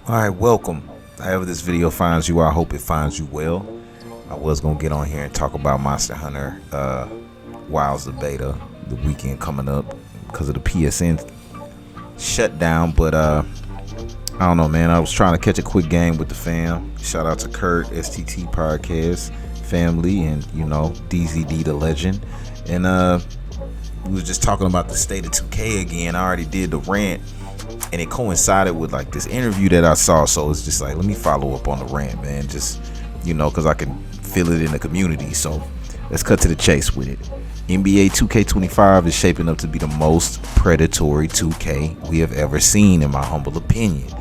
Alright, welcome. However this video finds you, I hope it finds you well. I was going to get on here and talk about Monster Hunter Wilds the beta, the weekend coming up because of the PSN shutdown, but I don't know, man. I was trying to catch a quick game with the fam. Shout out to Kurt, STT Podcast family, and DZD the legend. And we was just talking about the state of 2K again. I already did the rant, and it coincided with like this interview that I saw, so it's just like, let me follow up on the rant, man, just because I can feel it in the community. So let's cut to the chase with it. NBA 2K25 is shaping up to be the most predatory 2K we have ever seen, in my humble opinion.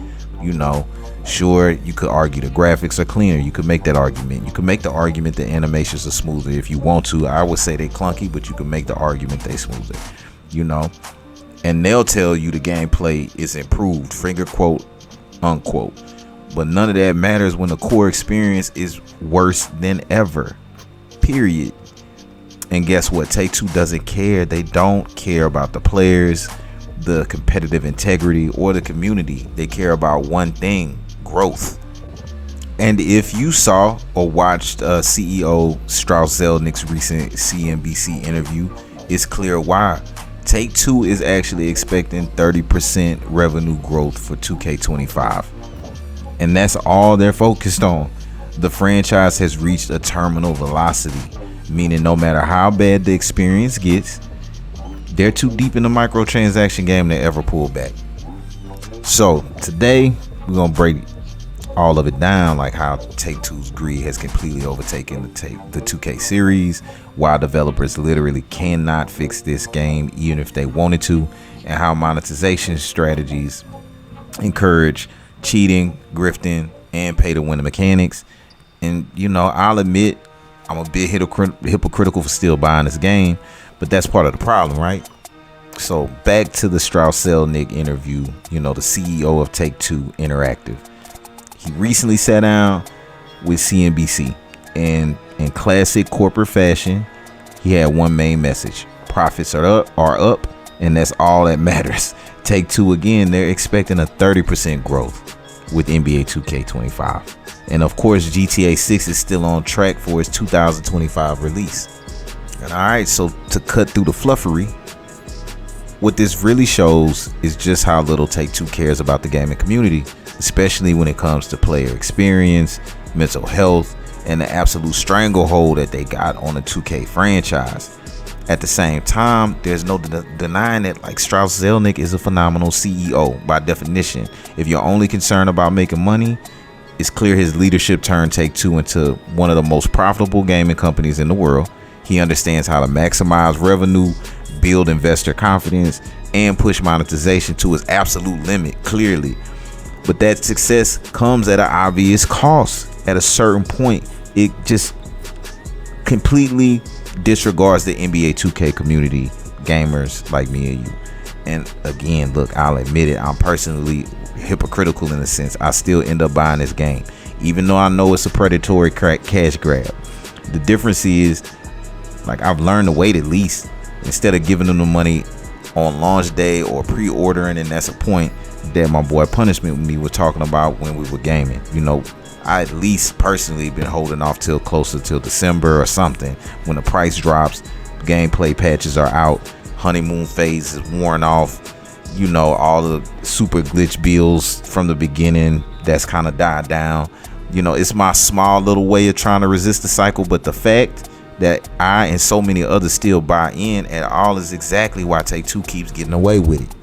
Sure, you could argue the graphics are cleaner. You could make that argument. You could make the argument the animations are smoother if you want to. I would say they clunky, but you can make the argument they smoother, and they'll tell you the gameplay is improved, finger quote unquote, but none of that matters when the core experience is worse than ever, period. And guess what? Take-Two doesn't care. They don't care about the players, the competitive integrity, or the community. They care about one thing: growth. And if you saw or watched CEO Strauss Zelnick's recent CNBC interview, it's clear why. Take-Two is actually expecting 30% revenue growth for 2K25, and that's all they're focused on. The franchise has reached a terminal velocity, meaning no matter how bad the experience gets, they're too deep in the microtransaction game to ever pull back. So today we're gonna break all of it down, like how Take-Two's greed has completely overtaken the 2K series, why developers literally cannot fix this game even if they wanted to, and how monetization strategies encourage cheating, grifting, and pay to win mechanics. And I'll admit I'm a bit hypocritical for still buying this game, but that's part of the problem, right? So back to the Strauss Zelnick interview, the CEO of Take-Two Interactive. He recently sat down with CNBC, and in classic corporate fashion, he had one main message: profits are up, and that's all that matters. Take-Two, again, they're expecting a 30% growth with NBA 2K25. And of course, GTA 6 is still on track for its 2025 release. And alright, so to cut through the fluffery, what this really shows is just how little Take-Two cares about the gaming community, especially when it comes to player experience, mental health, and the absolute stranglehold that they got on the 2K franchise. At the same time, there's no denying that like Strauss Zelnick is a phenomenal CEO by definition. If you're only concerned about making money, it's clear his leadership turned Take-Two into one of the most profitable gaming companies in the world. He understands how to maximize revenue, build investor confidence, and push monetization to its absolute limit, clearly. But that success comes at an obvious cost. At a certain point, it just completely disregards the NBA 2K community, gamers like me and you. And again, look, I'll admit it, I'm personally hypocritical in a sense. I still end up buying this game, even though I know it's a predatory cash grab. The difference is, like, I've learned to wait at least, instead of giving them the money on launch day or pre-ordering, and that's a point that my boy Punishment with me were talking about when we were gaming. I at least personally been holding off till closer till December or something, when the price drops, gameplay patches are out, honeymoon phase is worn off, all the super glitch builds from the beginning that's kind of died down. It's my small little way of trying to resist the cycle, but the fact that I and so many others still buy in at all is exactly why Take-Two keeps getting away with it.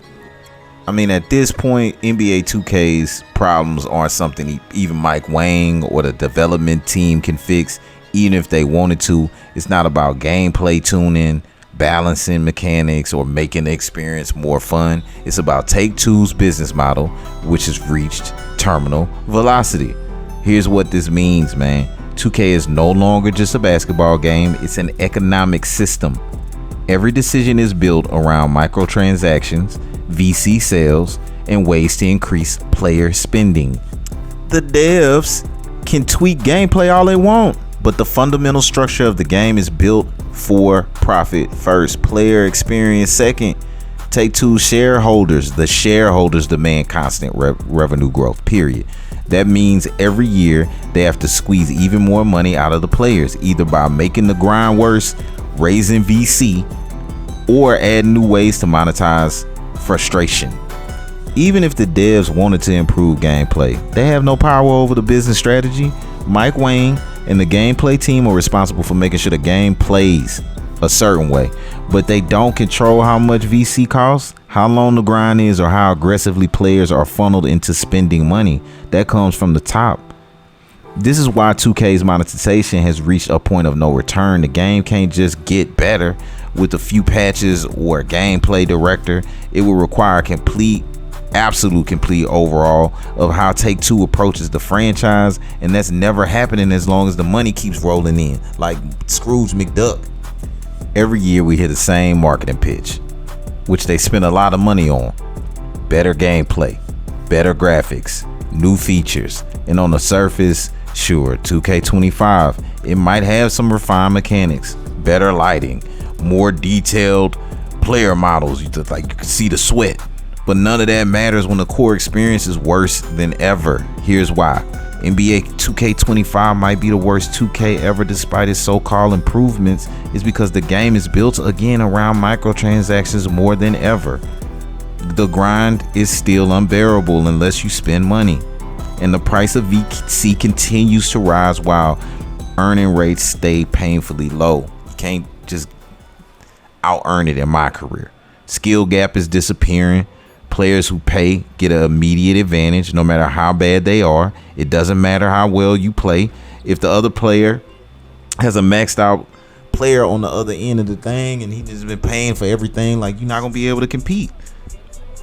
I mean, at this point, NBA 2K's problems aren't something even Mike Wang or the development team can fix, even if they wanted to. It's not about gameplay tuning, balancing mechanics, or making the experience more fun. It's about Take-Two's business model, which has reached terminal velocity. Here's what this means, man. 2K is no longer just a basketball game, it's an economic system. Every decision is built around microtransactions, VC sales, and ways to increase player spending. The devs can tweak gameplay all they want, but the fundamental structure of the game is built for profit first, player experience second. Take-Two shareholders, the shareholders demand constant revenue growth, period. That means every year they have to squeeze even more money out of the players, either by making the grind worse, raising VC, or adding new ways to monetize frustration. Even if the devs wanted to improve gameplay, they have no power over the business strategy. Mike Wang and the gameplay team are responsible for making sure the game plays a certain way, but they don't control how much VC costs, how long the grind is, or how aggressively players are funneled into spending money. That comes from the top. This is why 2K's monetization has reached a point of no return. The game can't just get better with a few patches or a gameplay director. It will require absolute complete overhaul of how Take-Two approaches the franchise, and that's never happening as long as the money keeps rolling in like Scrooge McDuck. Every year we hear the same marketing pitch, which they spend a lot of money on. Better gameplay, better graphics, new features, and on the surface, sure, 2K25, it might have some refined mechanics, better lighting, more detailed player models, you can see the sweat. But none of that matters when the core experience is worse than ever. Here's why. NBA 2K25 might be the worst 2K ever despite its so-called improvements, is because the game is built again around microtransactions more than ever. The grind is still unbearable unless you spend money, and the price of VC continues to rise while earning rates stay painfully low. You can't just out-earn it in my career. Skill gap is disappearing. Players who pay get an immediate advantage no matter how bad they are. It doesn't matter how well you play. If the other player has a maxed out player on the other end of the thing and he just been paying for everything, like, you're not going to be able to compete.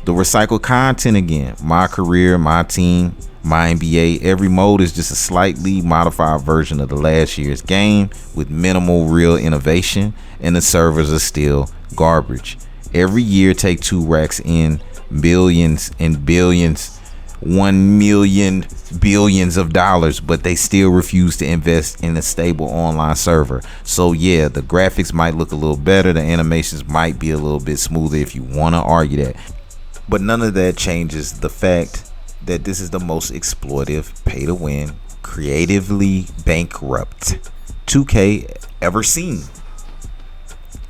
The recycled content again. My career, my team, my NBA. Every mode is just a slightly modified version of the last year's game with minimal real innovation, and the servers are still garbage. Every year Take-Two racks in billions and billions, 1 million billions of dollars, but they still refuse to invest in a stable online server. So yeah, the graphics might look a little better, the animations might be a little bit smoother if you want to argue that, but none of that changes the fact that this is the most exploitive, pay to win, creatively bankrupt 2K ever seen.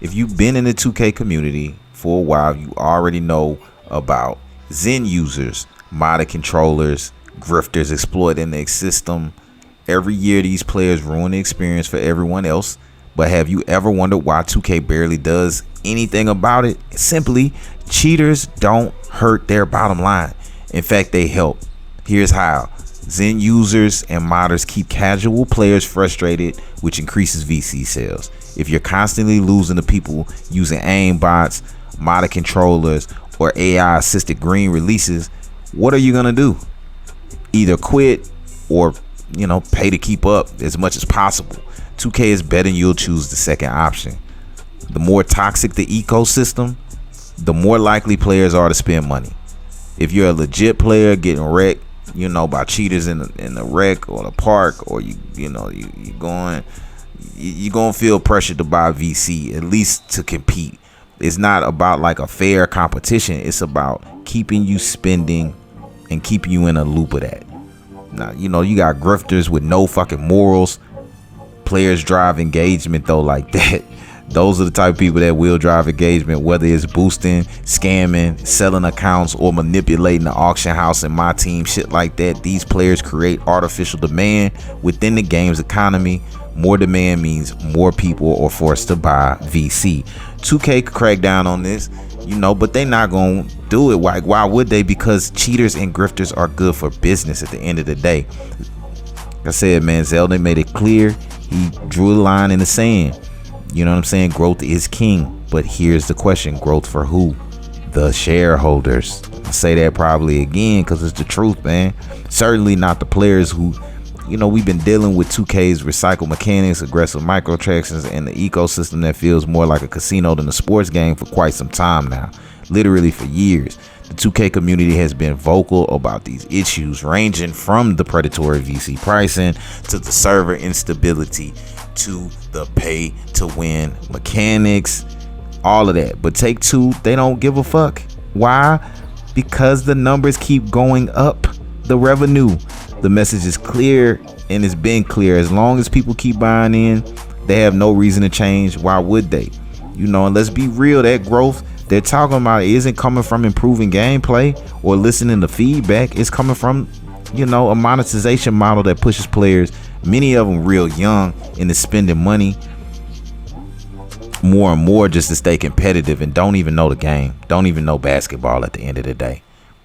If you've been in the 2K community for a while, you already know about Zen users, modded controllers, grifters exploiting the system. Every year these players ruin the experience for everyone else. But have you ever wondered why 2K barely does anything about it? Simply, cheaters don't hurt their bottom line. In fact, they help. Here's how. Zen users and modders keep casual players frustrated, which increases VC sales. If you're constantly losing to people using aim bots, modded controllers, or AI assisted green releases, what are you gonna do? Either quit or, pay to keep up as much as possible. 2K is betting you'll choose the second option. The more toxic the ecosystem, the more likely players are to spend money. If you're a legit player getting wrecked, by cheaters in the wreck or the park, or you're gonna feel pressured to buy VC, at least to compete. It's not about like a fair competition. It's about keeping you spending and keeping you in a loop of that. Now, you got grifters with no fucking morals. Players drive engagement though like that. Those are the type of people that will drive engagement, whether it's boosting, scamming, selling accounts, or manipulating the auction house and my team, shit like that. These players create artificial demand within the game's economy. More demand means more people are forced to buy VC. 2K could crack down on this, but they're not going to do it. Why would they? Because cheaters and grifters are good for business at the end of the day. Like I said, man, Zelda made it clear. He drew a line in the sand. You know what I'm saying? Growth is king. But here's the question. Growth for who? The shareholders. I say that probably again because it's the truth, man. Certainly not the players who, we've been dealing with 2K's recycled mechanics, aggressive microtransactions, and the ecosystem that feels more like a casino than a sports game for quite some time now. Literally for years. The 2K community has been vocal about these issues, ranging from the predatory VC pricing to the server instability to the pay to win mechanics. all of that. But Take-Two, they don't give a fuck. Why? Because the numbers keep going up. The revenue, the message is clear, and it's been clear. As long as people keep buying in, they have no reason to change. Why would they? You know, and let's be real, that growth they're talking about isn't coming from improving gameplay or listening to feedback. It's coming from, you know, a monetization model that pushes players, many of them real young, into spending money more and more just to stay competitive and don't even know the game, don't even know basketball at the end of the day.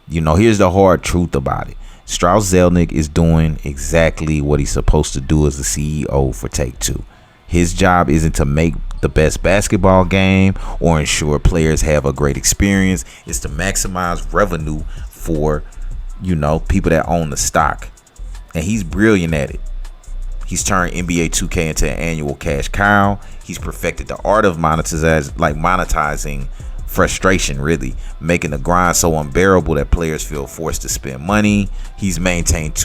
You know, here's the hard truth about it. Strauss Zelnick is doing exactly what he's supposed to do as the CEO for Take-Two. His job isn't to make the best basketball game or ensure players have a great experience. It's to maximize revenue for, you know, people that own the stock. And he's brilliant at it. He's turned NBA 2K into an annual cash cow. He's perfected the art of monetizing frustration, really, making the grind so unbearable that players feel forced to spend money. He's maintained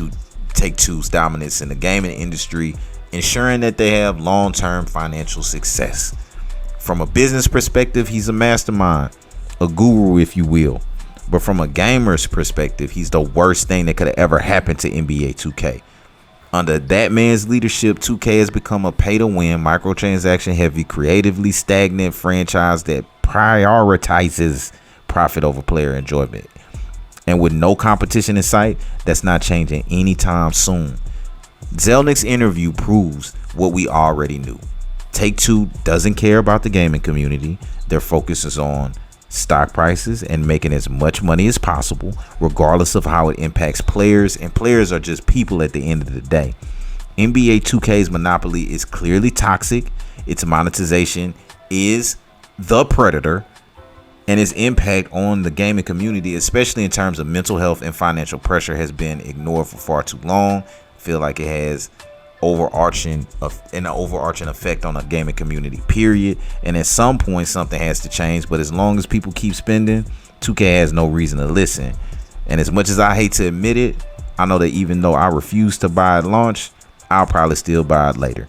Take-Two's dominance in the gaming industry, ensuring that they have long-term financial success. From a business perspective, he's a mastermind, a guru, if you will. But from a gamer's perspective, he's the worst thing that could have ever happened to NBA 2K. Under that man's leadership, 2K has become a pay-to-win, microtransaction-heavy, creatively stagnant franchise that prioritizes profit over player enjoyment. And with no competition in sight, that's not changing anytime soon. Zelnick's interview proves what we already knew. Take-Two doesn't care about the gaming community. Their focus is on stock prices and making as much money as possible, regardless of how it impacts players, and players are just people at the end of the day. NBA 2K's monopoly is clearly toxic. Its monetization is the predator, and its impact on the gaming community, especially in terms of mental health and financial pressure, has been ignored for far too long. I feel like it has an overarching effect on the gaming community, period. And at some point something has to change, but as long as people keep spending, 2K has no reason to listen. And as much as I hate to admit it, I know that even though I refuse to buy at launch, I'll probably still buy it later.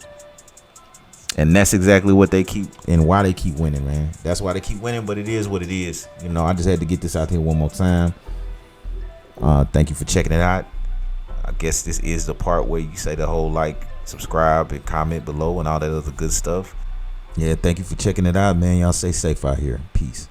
And that's exactly what they keep, and why they keep winning, man. That's why they keep winning, but it is what it is. You know, I just had to get this out here one more time. Thank you for checking it out. I guess this is the part where you say the whole like, subscribe, and comment below and all that other good stuff. Yeah, thank you for checking it out, man. Y'all stay safe out here. Peace.